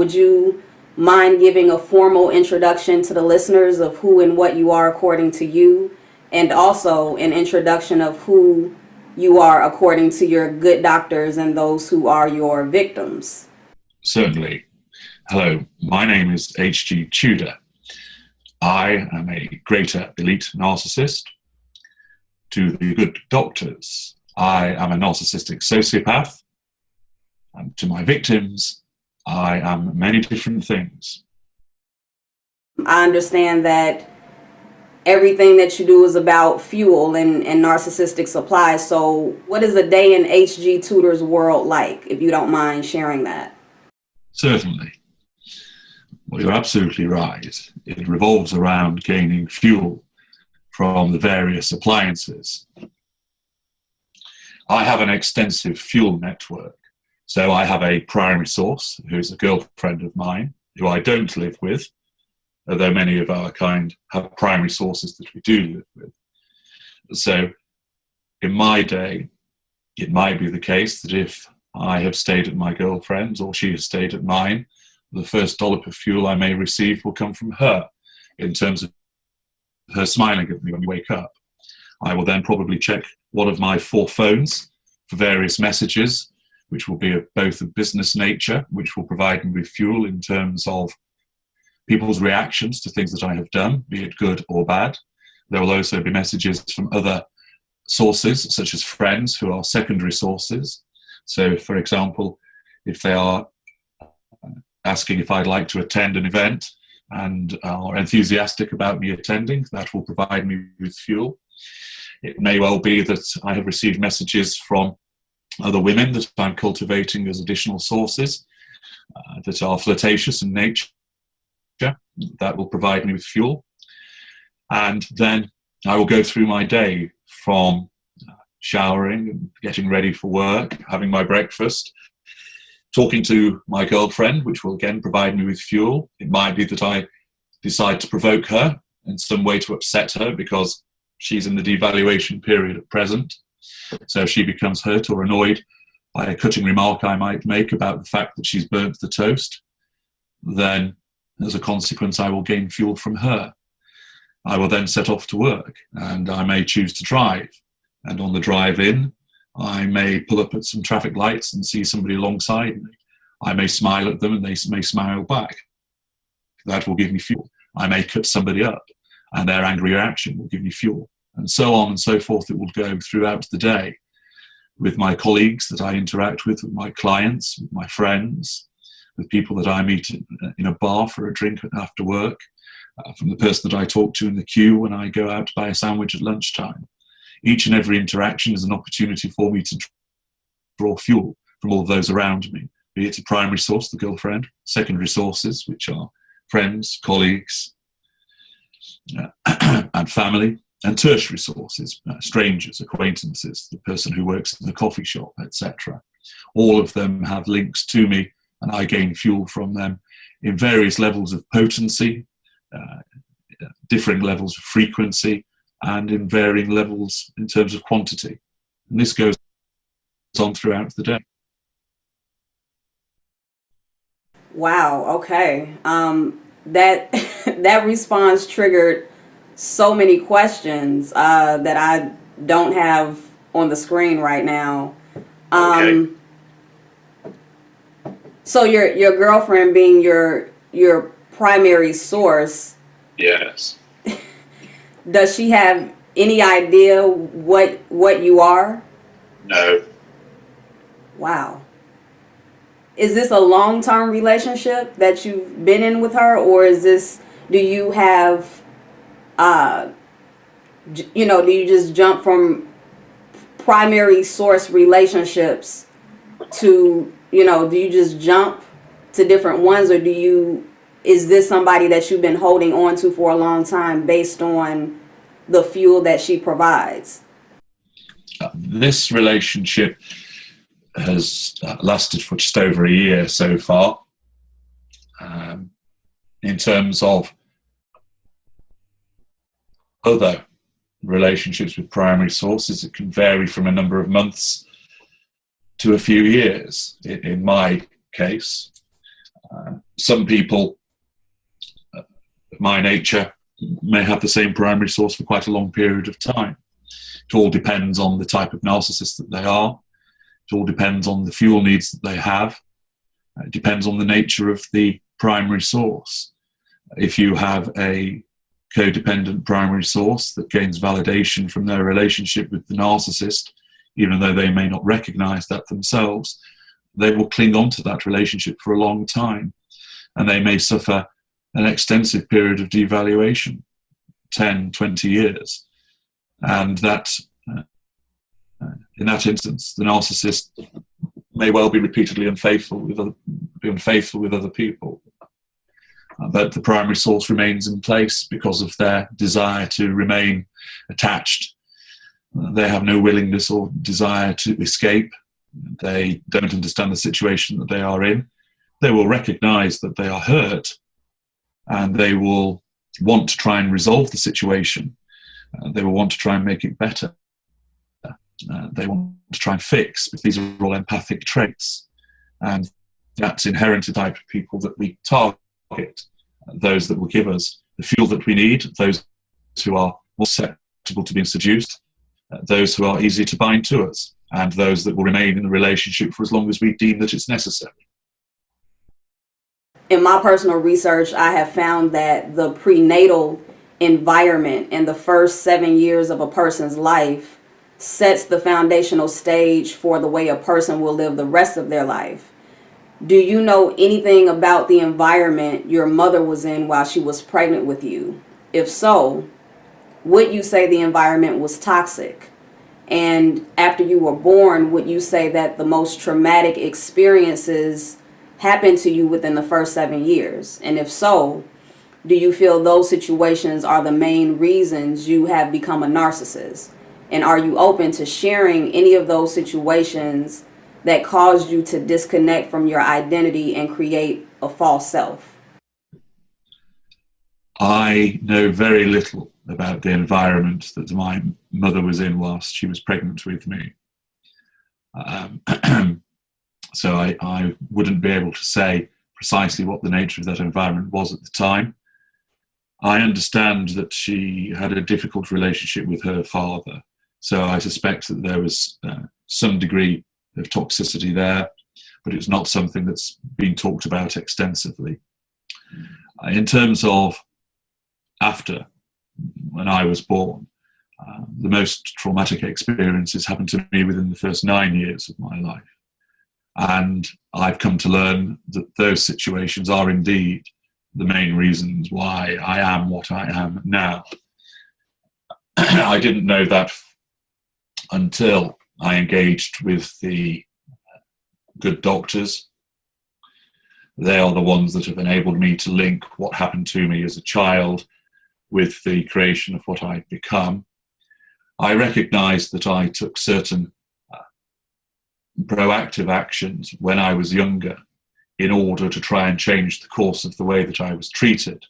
Would you mind giving a formal introduction to the listeners of who and what you are according to you, and also an introduction of who you are according to your good doctors and those who are your victims? Certainly. Hello, my name is H.G. Tudor. I am a greater elite narcissist. To the good doctors, I am a narcissistic sociopath. And to my victims, I am many different things. I understand that everything that you do is about fuel and narcissistic supply. So what is a day in H.G. Tudor's world like, if you don't mind sharing that? Certainly. Well, you're absolutely right. It revolves around gaining fuel from the various appliances. I have an extensive fuel network. So I have a primary source, who is a girlfriend of mine, who I don't live with, although many of our kind have primary sources that we do live with. So in my day, it might be the case that if I have stayed at my girlfriend's or she has stayed at mine, the first dollop of fuel I may receive will come from her, in terms of her smiling at me when we wake up. I will then probably check one of my 4 phones for various messages, which will be of both a business nature, which will provide me with fuel in terms of people's reactions to things that I have done, be it good or bad. There will also be messages from other sources, such as friends, who are secondary sources. So, for example, if they are asking if I'd like to attend an event and are enthusiastic about me attending, that will provide me with fuel. It may well be that I have received messages from other women that I'm cultivating as additional sources that are flirtatious in nature. That will provide me with fuel. And then I will go through my day from showering and getting ready for work, having my breakfast, talking to my girlfriend, which will again provide me with fuel. It might be that I decide to provoke her in some way to upset her because she's in the devaluation period at present. So if she becomes hurt or annoyed by a cutting remark I might make about the fact that she's burnt the toast, then as a consequence I will gain fuel from her. I will then set off to work, and I may choose to drive. And on the drive in, I may pull up at some traffic lights and see somebody alongside me. I may smile at them and they may smile back. That will give me fuel. I may cut somebody up and their angry reaction will give me fuel. And so on and so forth it will go throughout the day, with my colleagues that I interact with my clients, with my friends, with people that I meet in a bar for a drink after work, from the person that I talk to in the queue when I go out to buy a sandwich at lunchtime. Each and every interaction is an opportunity for me to draw fuel from all of those around me, be it a primary source, the girlfriend, secondary sources, which are friends, colleagues, and family, and tertiary sources, strangers, acquaintances, the person who works in the coffee shop, etc. All of them have links to me, and I gain fuel from them in various levels of potency, differing levels of frequency, and in varying levels in terms of quantity. And this goes on throughout the day. Wow, okay. That that response triggered so many questions that I don't have on the screen right now. Okay. So your girlfriend being your primary source. Yes. Does she have any idea what you are? No. Wow. Is this a long-term relationship that you've been in with her, or do you have, do you just jump from primary source relationships to, do you just jump to different ones, or is this somebody that you've been holding on to for a long time based on the fuel that she provides? This relationship has lasted for just over a year so far. In terms of other relationships with primary sources, it can vary from a number of months to a few years. In my case, Some people of my nature may have the same primary source for quite a long period of time. It all depends on the type of narcissist that they are. It all depends on the fuel needs that they have. It depends on the nature of the primary source. If you have a codependent primary source that gains validation from their relationship with the narcissist, even though they may not recognize that themselves, they will cling on to that relationship for a long time, and they may suffer an extensive period of devaluation, 10, 20 years. And that, in that instance, the narcissist may well be repeatedly unfaithful with other people. But the primary source remains in place because of their desire to remain attached. They have no willingness or desire to escape. They don't understand the situation that they are in. They will recognize that they are hurt, and they will want to try and resolve the situation. They will want to try and make it better. They want to try and fix, because these are all empathic traits. And that's inherent to the type of people that we target, those that will give us the fuel that we need, those who are more susceptible to being seduced, those who are easy to bind to us, and those that will remain in the relationship for as long as we deem that it's necessary. In my personal research, I have found that the prenatal environment in the first 7 years of a person's life sets the foundational stage for the way a person will live the rest of their life. Do you know anything about the environment your mother was in while she was pregnant with you? If so, would you say the environment was toxic? And after you were born, would you say that the most traumatic experiences happened to you within the first 7 years? And if so, do you feel those situations are the main reasons you have become a narcissist? And are you open to sharing any of those situations that caused you to disconnect from your identity and create a false self? I know very little about the environment that my mother was in whilst she was pregnant with me. So I wouldn't be able to say precisely what the nature of that environment was at the time. I understand that she had a difficult relationship with her father, so I suspect that there was some degree of toxicity there, but it's not something that's been talked about extensively. In terms of after, when I was born, the most traumatic experiences happened to me within the first 9 years of my life. And I've come to learn that those situations are indeed the main reasons why I am what I am now. I didn't know that until I engaged with the good doctors. They are the ones that have enabled me to link what happened to me as a child with the creation of what I've become. I recognized that I took certain proactive actions when I was younger in order to try and change the course of the way that I was treated,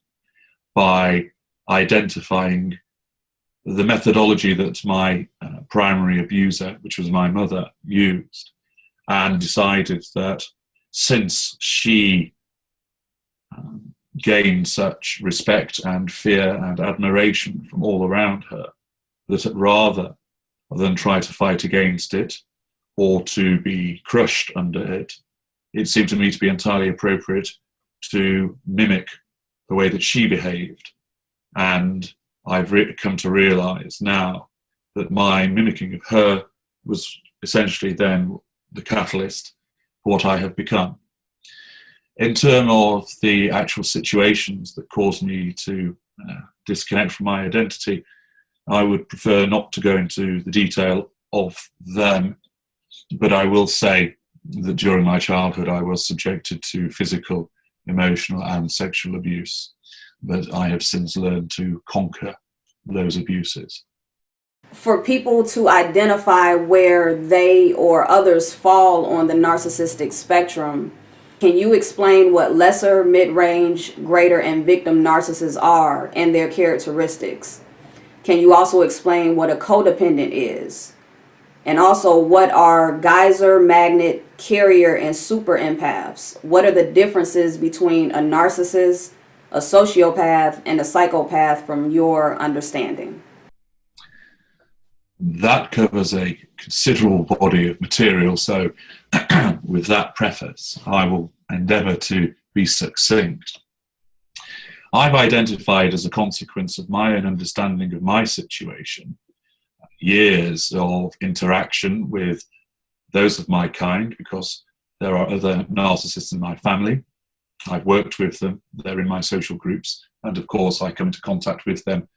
by identifying the methodology that my primary abuser, which was my mother, used, and decided that since she gained such respect and fear and admiration from all around her, that rather than try to fight against it or to be crushed under it, it seemed to me to be entirely appropriate to mimic the way that she behaved. And I've come to realize now that my mimicking of her was essentially then the catalyst for what I have become. In terms of the actual situations that caused me to disconnect from my identity, I would prefer not to go into the detail of them, but I will say that during my childhood I was subjected to physical, emotional and sexual abuse, but I have since learned to conquer those abuses. For people to identify where they or others fall on the narcissistic spectrum, can you explain what lesser, mid-range, greater, and victim narcissists are and their characteristics? Can you also explain what a codependent is? And also, what are geyser, magnet, carrier and super empaths. What are the differences between a narcissist, a sociopath, and a psychopath from your understanding? That covers a considerable body of material, so with that preface, I will endeavour to be succinct. I've identified, as a consequence of my own understanding of my situation, years of interaction with those of my kind, because there are other narcissists in my family. I've worked with them, they're in my social groups, and of course I come into contact with them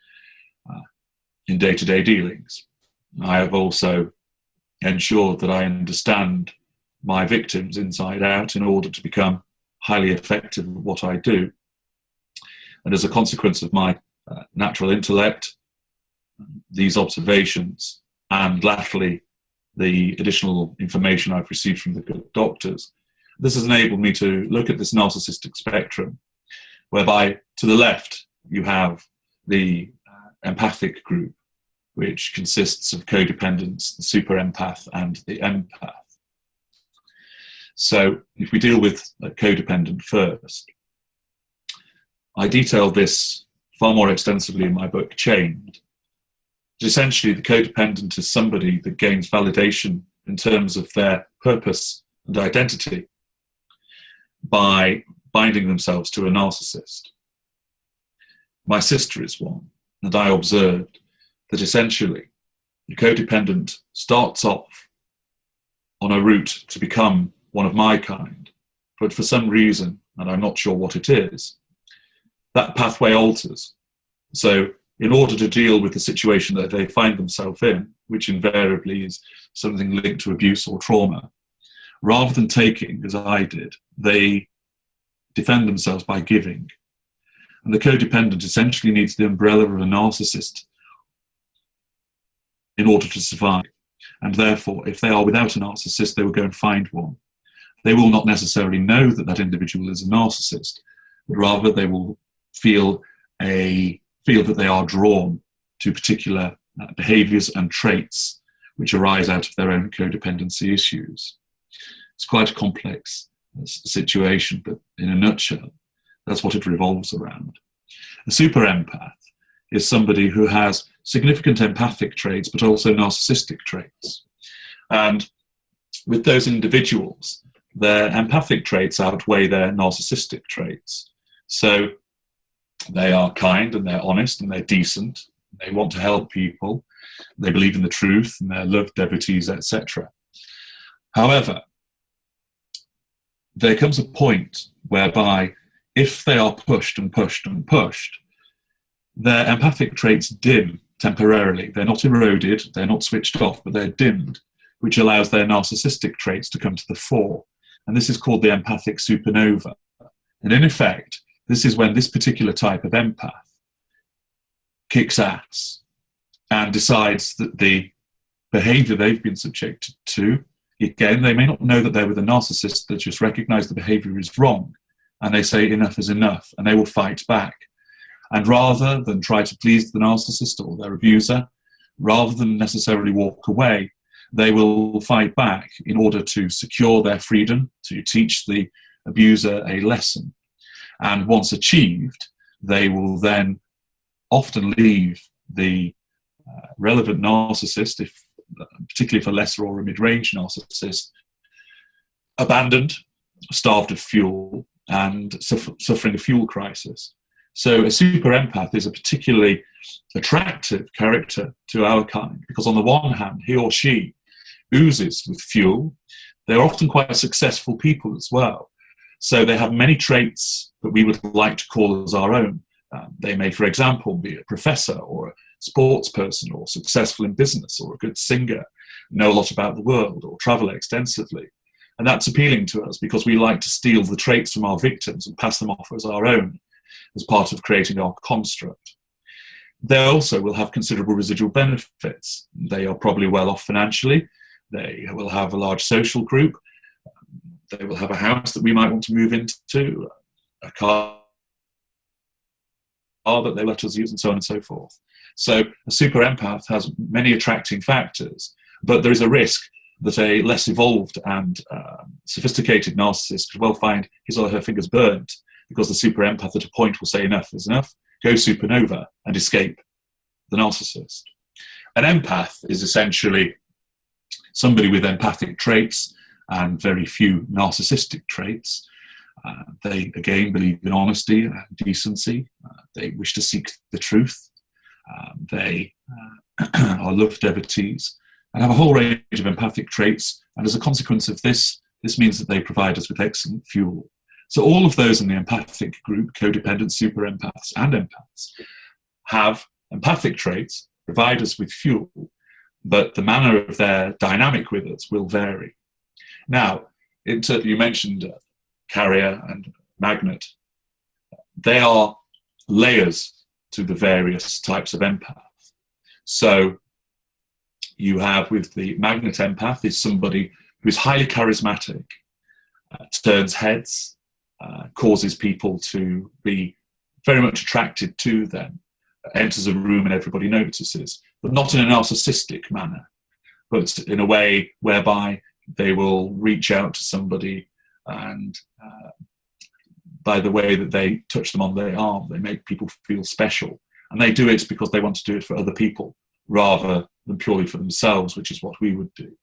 in day-to-day dealings. I have also ensured that I understand my victims inside out in order to become highly effective at what I do. And as a consequence of my natural intellect, these observations, and latterly the additional information I've received from the good doctors, this has enabled me to look at this narcissistic spectrum, whereby to the left you have the empathic group, which consists of codependents, the super empath, and the empath. So if we deal with a codependent first, I detail this far more extensively in my book, Chained. Essentially, the codependent is somebody that gains validation in terms of their purpose and identity by binding themselves to a narcissist. My sister is one, and I observed that essentially the codependent starts off on a route to become one of my kind, but for some reason, and I'm not sure what it is, that pathway alters. So in order to deal with the situation that they find themselves in, which invariably is something linked to abuse or trauma, rather than taking, as I did, they defend themselves by giving. And the codependent essentially needs the umbrella of a narcissist in order to survive. And therefore, if they are without a narcissist, they will go and find one. They will not necessarily know that that individual is a narcissist, but rather they will feel that they are drawn to particular behaviours and traits which arise out of their own codependency issues. It's quite a complex situation, but in a nutshell, that's what it revolves around. A super empath is somebody who has significant empathic traits, but also narcissistic traits. And with those individuals, their empathic traits outweigh their narcissistic traits. So they are kind and they're honest and they're decent. They want to help people. They believe in the truth and they're love devotees, etc. However, there comes a point whereby if they are pushed and pushed and pushed, their empathic traits dim temporarily. They're not eroded, they're not switched off, but they're dimmed, which allows their narcissistic traits to come to the fore. And this is called the empathic supernova. And in effect, this is when this particular type of empath kicks ass and decides that the behavior they've been subjected to, again, they may not know that they're with a narcissist, they just recognize the behavior is wrong, and they say enough is enough, and they will fight back. And rather than try to please the narcissist or their abuser, rather than necessarily walk away, they will fight back in order to secure their freedom, to teach the abuser a lesson. And once achieved, they will then often leave the relevant narcissist, particularly if a lesser or a mid-range narcissist, abandoned, starved of fuel, and suffering a fuel crisis. So a super empath is a particularly attractive character to our kind, because on the one hand, he or she oozes with fuel. They're often quite successful people as well. So they have many traits that we would like to call as our own. They may, for example, be a professor or a sports person or successful in business or a good singer, know a lot about the world or travel extensively. And that's appealing to us because we like to steal the traits from our victims and pass them off as our own as part of creating our construct. They also will have considerable residual benefits. They are probably well off financially. They will have a large social group. They will have a house that we might want to move into, a car that they let us use, and so on and so forth. So a super empath has many attracting factors, but there is a risk that a less evolved and sophisticated narcissist could well find his or her fingers burnt, because the super empath at a point will say enough is enough, go supernova and escape the narcissist. An empath is essentially somebody with empathic traits and very few narcissistic traits. They, again, believe in honesty and decency. They wish to seek the truth. They are love devotees and have a whole range of empathic traits. And as a consequence of this means that they provide us with excellent fuel. So all of those in the empathic group, codependent, super empaths, and empaths, have empathic traits, provide us with fuel, but the manner of their dynamic with us will vary. Now, you mentioned carrier and magnet. They are layers to the various types of empath. So you have, with the magnet empath, is somebody who is highly charismatic, turns heads, causes people to be very much attracted to them, enters a room and everybody notices, but not in a narcissistic manner, but in a way whereby they will reach out to somebody and by the way that they touch them on their arm, they make people feel special. And they do it because they want to do it for other people rather than purely for themselves, which is what we would do.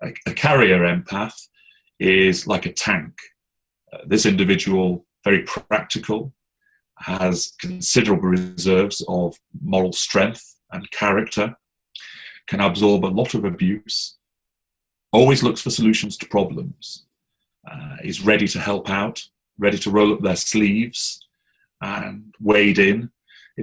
A carrier empath is like a tank. This individual, very practical, has considerable reserves of moral strength and character, can absorb a lot of abuse, always looks for solutions to problems, is ready to help out, ready to roll up their sleeves and wade in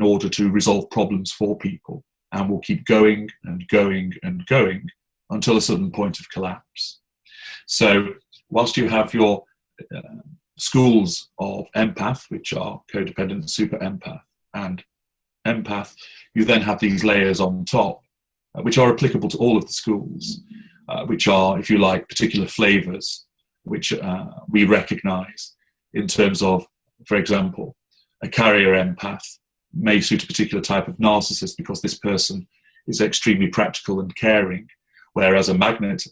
order to resolve problems for people, and will keep going and going and going until a sudden point of collapse. So whilst you have your schools of empath, which are codependent, super empath, and empath, you then have these layers on top, which are applicable to all of the schools, which are, if you like, particular flavors, which we recognize in terms of, for example, a carrier empath may suit a particular type of narcissist because this person is extremely practical and caring, whereas a magnet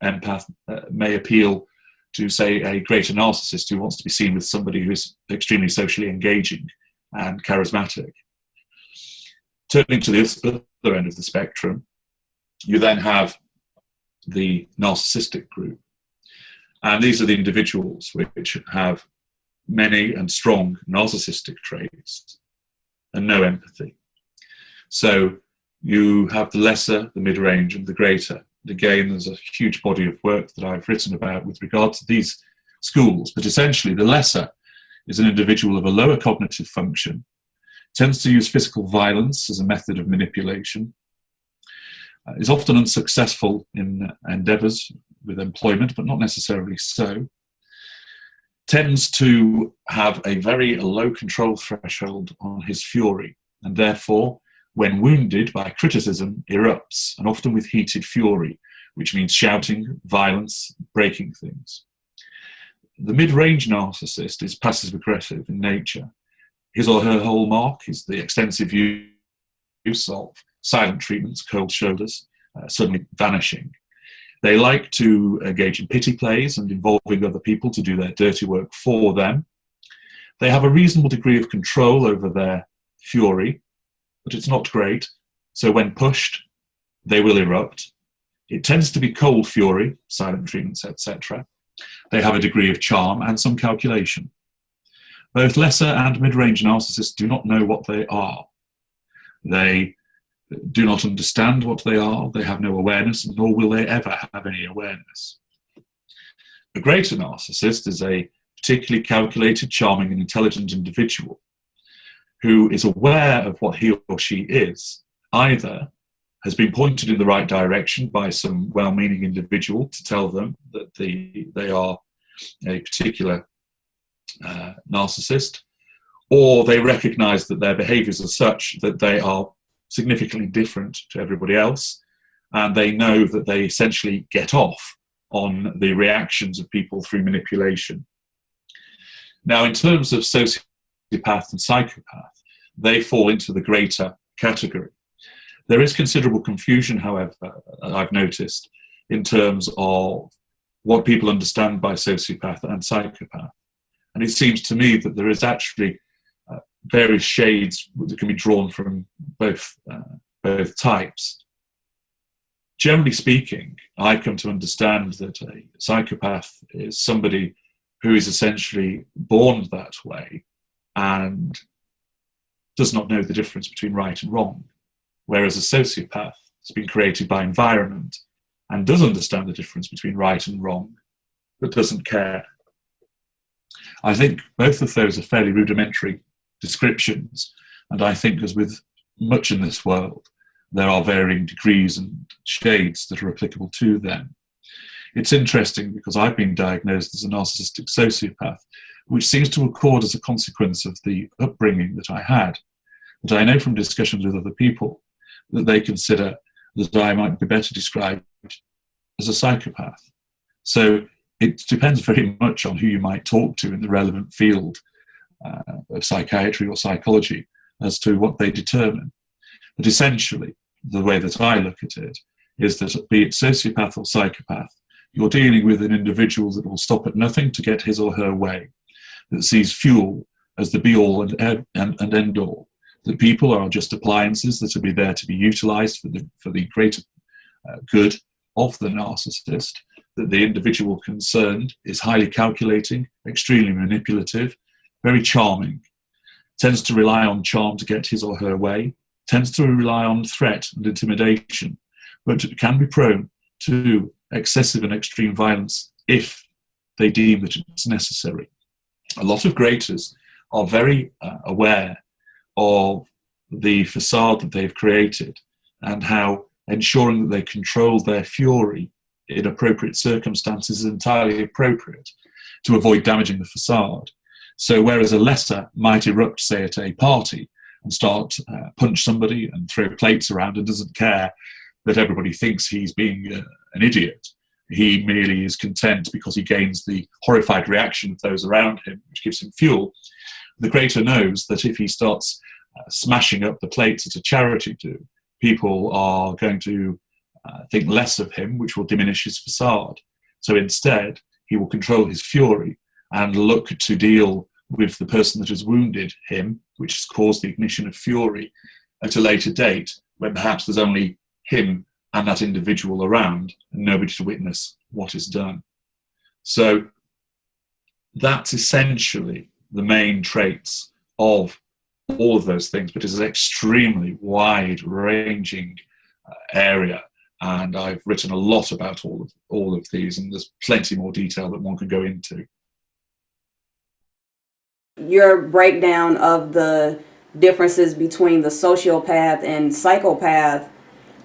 empath may appeal to, say, a greater narcissist who wants to be seen with somebody who is extremely socially engaging and charismatic. Turning to the other end of the spectrum, you then have the narcissistic group. And these are the individuals which have many and strong narcissistic traits and no empathy. So you have the lesser, the mid-range, and the greater. And again, there's a huge body of work that I've written about with regard to these schools. But essentially, the lesser is an individual of a lower cognitive function, tends to use physical violence as a method of manipulation, is often unsuccessful in endeavours with employment, but not necessarily so, tends to have a very low control threshold on his fury, and therefore, when wounded by criticism, erupts, and often with heated fury, which means shouting, violence, breaking things. The mid-range narcissist is passive-aggressive in nature. His or her hallmark is the extensive use of silent treatments, cold shoulders, suddenly vanishing. They like to engage in pity plays and involving other people to do their dirty work for them. They have a reasonable degree of control over their fury, but it's not great. So when pushed, they will erupt. It tends to be cold fury, silent treatments, etc. They have a degree of charm and some calculation. Both lesser and mid-range narcissists do not know what they are. They do not understand what they are, they have no awareness, nor will they ever have any awareness. A greater narcissist is a particularly calculated, charming, and intelligent individual who is aware of what he or she is, either has been pointed in the right direction by some well-meaning individual to tell them that they are a particular narcissist, or they recognize that their behaviors are such that they are significantly different to everybody else, and they know that they essentially get off on the reactions of people through manipulation. Now, in terms of sociopath and psychopath, they fall into the greater category. There is considerable confusion, however, I've noticed, in terms of what people understand by sociopath and psychopath. And it seems to me that there is actually various shades that can be drawn from both types. Generally speaking, I've come to understand that a psychopath is somebody who is essentially born that way and does not know the difference between right and wrong, whereas a sociopath has been created by environment and does understand the difference between right and wrong, but doesn't care. I think both of those are fairly rudimentary descriptions, and I think, as with much in this world, there are varying degrees and shades that are applicable to them. It's interesting because I've been diagnosed as a narcissistic sociopath, which seems to accord as a consequence of the upbringing that I had. But I know from discussions with other people that they consider that I might be better described as a psychopath. So it depends very much on who you might talk to in the relevant field of psychiatry or psychology as to what they determine. But essentially, the way that I look at it is that, be it sociopath or psychopath, you're dealing with an individual that will stop at nothing to get his or her way, that sees fuel as the be-all and end-all, that people are just appliances that will be there to be utilised for the greater good of the narcissist, that the individual concerned is highly calculating, extremely manipulative, very charming, tends to rely on charm to get his or her way, tends to rely on threat and intimidation, but can be prone to excessive and extreme violence if they deem that it's necessary. A lot of graders are very aware of the facade that they've created and how ensuring that they control their fury in appropriate circumstances is entirely appropriate to avoid damaging the facade. So whereas a lesser might erupt, say, at a party and start punch somebody and throw plates around and doesn't care that everybody thinks he's being an idiot, he merely is content because he gains the horrified reaction of those around him, which gives him fuel. The greater knows that if he starts smashing up the plates at a charity do, people are going to think less of him, which will diminish his facade. So instead, he will control his fury and look to deal with the person that has wounded him, which has caused the ignition of fury, at a later date, when perhaps there's only him and that individual around and nobody to witness what is done. So that's essentially the main traits of all of those things, but it's an extremely wide-ranging area, and I've written a lot about all of these, and there's plenty more detail that one can go into. Your breakdown of the differences between the sociopath and psychopath,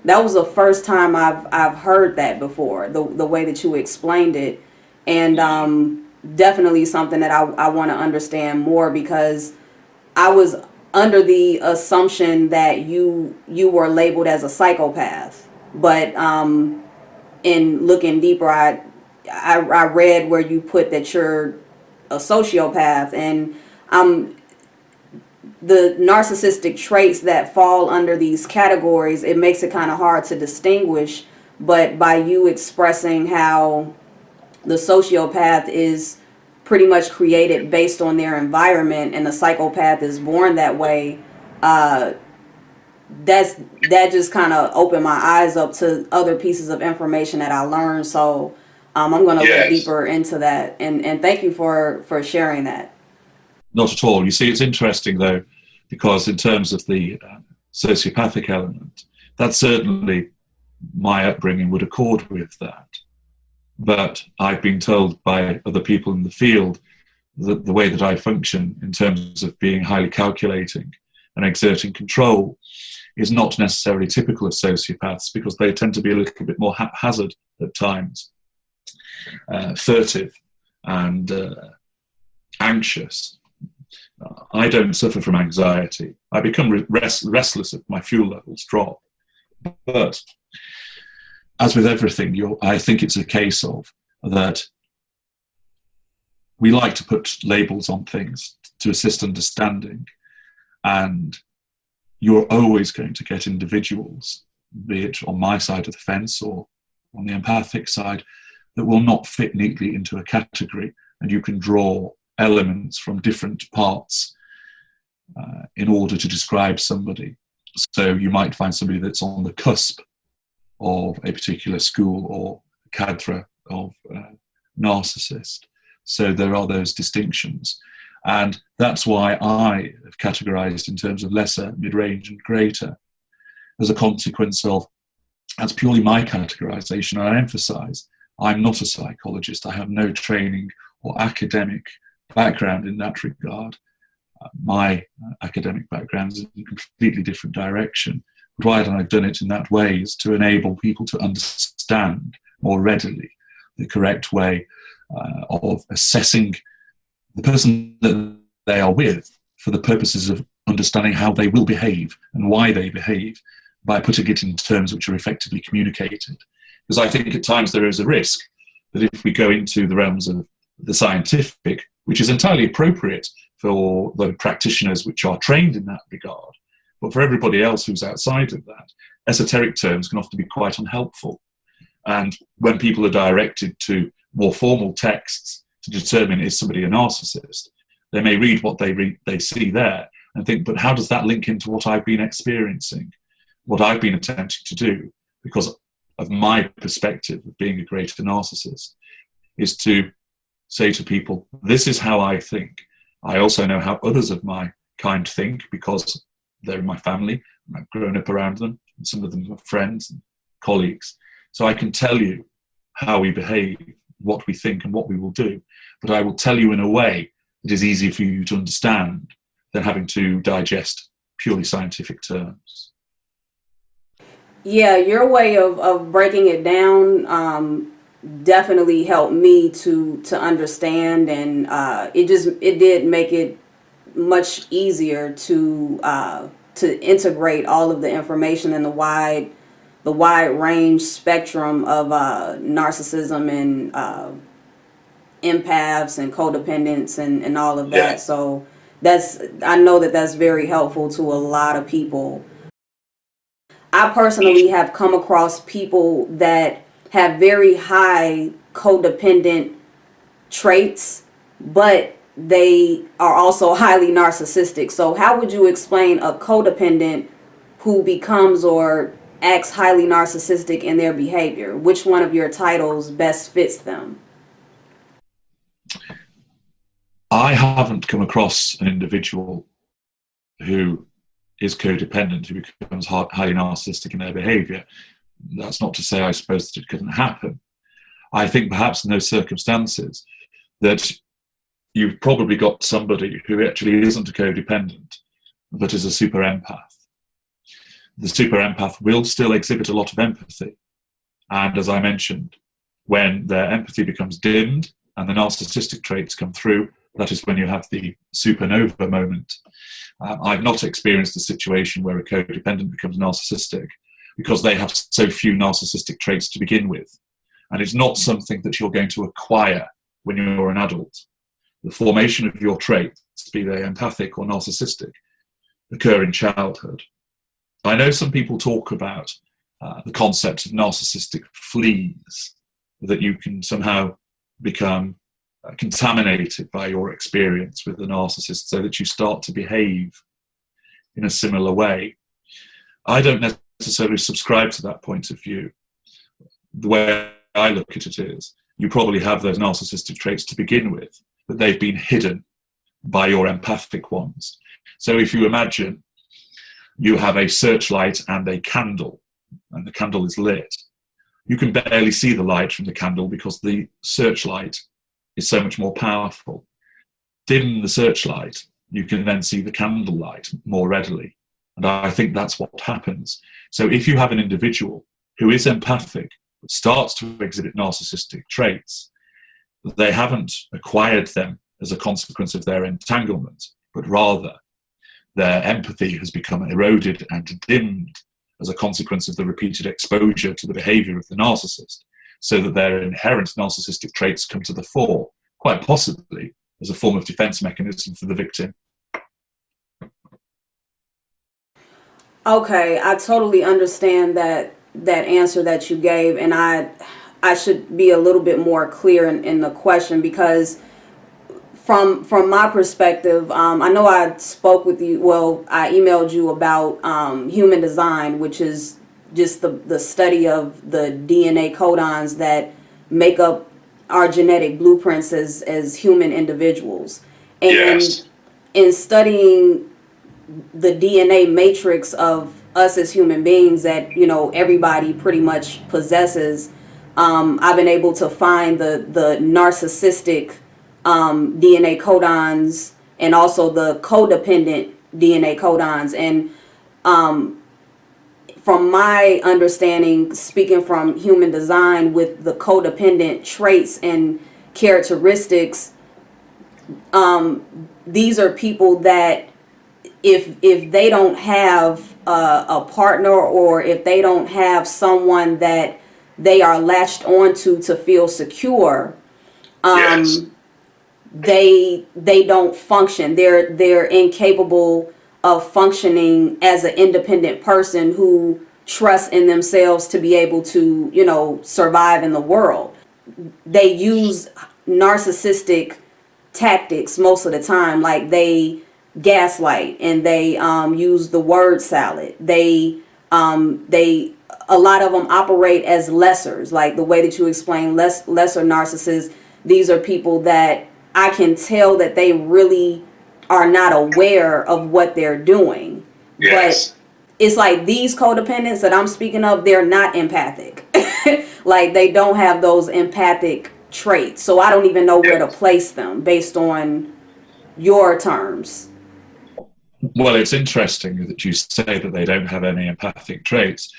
that was the first time I've heard that before, the way that you explained it, and definitely something that I want to understand more, because I was under the assumption that you were labeled as a psychopath, but in looking deeper, I read where you put that you're a sociopath, and the narcissistic traits that fall under these categories, it makes it kind of hard to distinguish. But by you expressing how the sociopath is pretty much created based on their environment and the psychopath is born that way, that just kind of opened my eyes up to other pieces of information that I learned. So I'm going to look deeper into that, and thank you for sharing that. Not at all. You see, it's interesting though, because in terms of the sociopathic element, that certainly my upbringing would accord with that. But I've been told by other people in the field that the way that I function in terms of being highly calculating and exerting control is not necessarily typical of sociopaths, because they tend to be a little bit more haphazard at times, furtive and anxious. I don't suffer from anxiety. I become restless if my fuel levels drop. But as with everything, I think it's a case of that we like to put labels on things to assist understanding, and you're always going to get individuals, be it on my side of the fence or on the empathic side that will not fit neatly into a category, and you can draw elements from different parts in order to describe somebody. So you might find somebody that's on the cusp of a particular school or cadre of narcissist. So there are those distinctions. And that's why I have categorized in terms of lesser, mid-range, and greater as a consequence of, that's purely my categorization. And I emphasize, I'm not a psychologist. I have no training or academic background in that regard. My academic background is in a completely different direction. But why I've done it in that way is to enable people to understand more readily the correct way of assessing the person that they are with for the purposes of understanding how they will behave and why they behave, by putting it in terms which are effectively communicated. Because I think at times there is a risk that if we go into the realms of the scientific, which is entirely appropriate for the practitioners which are trained in that regard, but for everybody else who's outside of that, esoteric terms can often be quite unhelpful. And when people are directed to more formal texts to determine is somebody a narcissist, they may read what they see there and think, but how does that link into what I've been experiencing, what I've been attempting to do? Because of my perspective of being a greater narcissist, is to say to people, this is how I think. I also know how others of my kind think because they're in my family, I've grown up around them, and some of them are friends and colleagues. So I can tell you how we behave, what we think, and what we will do. But I will tell you in a way that is easier for you to understand than having to digest purely scientific terms. Yeah, your way of breaking it down definitely helped me to understand, and it did make it much easier to integrate all of the information in the wide range spectrum of narcissism and empaths and codependents and all of that. So I know that's very helpful to a lot of people. I personally have come across people that have very high codependent traits, but they are also highly narcissistic. So how would you explain a codependent who becomes or acts highly narcissistic in their behavior? Which one of your titles best fits them? I haven't come across an individual who is codependent who becomes highly narcissistic in their behavior. That's not to say, I suppose, that it couldn't happen. I think perhaps in those circumstances that you've probably got somebody who actually isn't a codependent, but is a super empath. The super empath will still exhibit a lot of empathy. And as I mentioned, when their empathy becomes dimmed and the narcissistic traits come through, that is when you have the supernova moment. I've not experienced a situation where a codependent becomes narcissistic because they have so few narcissistic traits to begin with. And it's not something that you're going to acquire when you're an adult. The formation of your traits, be they empathic or narcissistic, occur in childhood. I know some people talk about the concept of narcissistic fleas, that you can somehow become contaminated by your experience with the narcissist so that you start to behave in a similar way. I don't necessarily subscribe to that point of view. The way I look at it is, you probably have those narcissistic traits to begin with, but they've been hidden by your empathic ones. So if you imagine you have a searchlight and a candle, and the candle is lit, you can barely see the light from the candle because the searchlight is so much more powerful. Dim the searchlight, you can then see the candlelight more readily. And I think that's what happens. So if you have an individual who is empathic, but starts to exhibit narcissistic traits, they haven't acquired them as a consequence of their entanglement, but rather their empathy has become eroded and dimmed as a consequence of the repeated exposure to the behavior of the narcissist, so that their inherent narcissistic traits come to the fore, quite possibly as a form of defense mechanism for the victim. Okay, I totally understand that that answer that you gave, and I should be a little bit more clear in the question, because from my perspective, I know I spoke with you. Well, I emailed you about human design, which is just the study of the DNA codons that make up our genetic blueprints as human individuals. And Yes. in studying the DNA matrix of us as human beings that, you know, everybody pretty much possesses, I've been able to find the narcissistic DNA codons, and also the codependent DNA codons. And from my understanding, speaking from human design, with the codependent traits and characteristics, these are people that if they don't have a partner, or if they don't have someone that they are latched onto to feel secure, Yes. they don't function. They're incapable of functioning as an independent person who trusts in themselves to be able to, you know, survive in the world. They use narcissistic tactics most of the time, like they gaslight, and they use the word salad. They a lot of them operate as lessers, like the way that you explain lesser narcissists. These are people that I can tell that they really are not aware of what they're doing. Yes. But it's like these codependents that I'm speaking of, they're not empathic. Like they don't have those empathic traits. So I don't even know where to place them based on your terms. Well, it's interesting that you say that they don't have any empathic traits,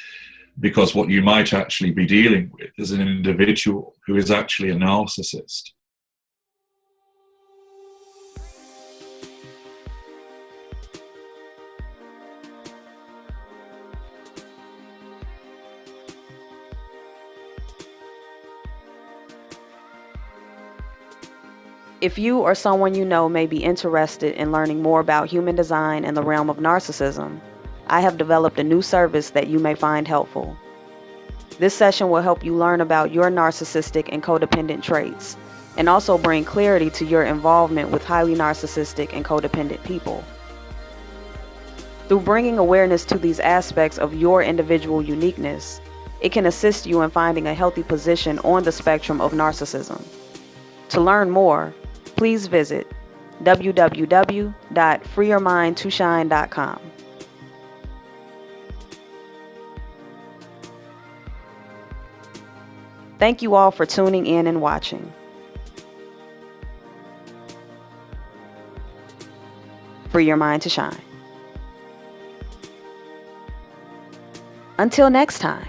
because what you might actually be dealing with is an individual who is actually a narcissist. If you or someone you know may be interested in learning more about human design and the realm of narcissism, I have developed a new service that you may find helpful. This session will help you learn about your narcissistic and codependent traits, and also bring clarity to your involvement with highly narcissistic and codependent people. Through bringing awareness to these aspects of your individual uniqueness, it can assist you in finding a healthy position on the spectrum of narcissism. To learn more, please visit www.freeyourmindtoshine.com. Thank you all for tuning in and watching. Free your mind to shine. Until next time.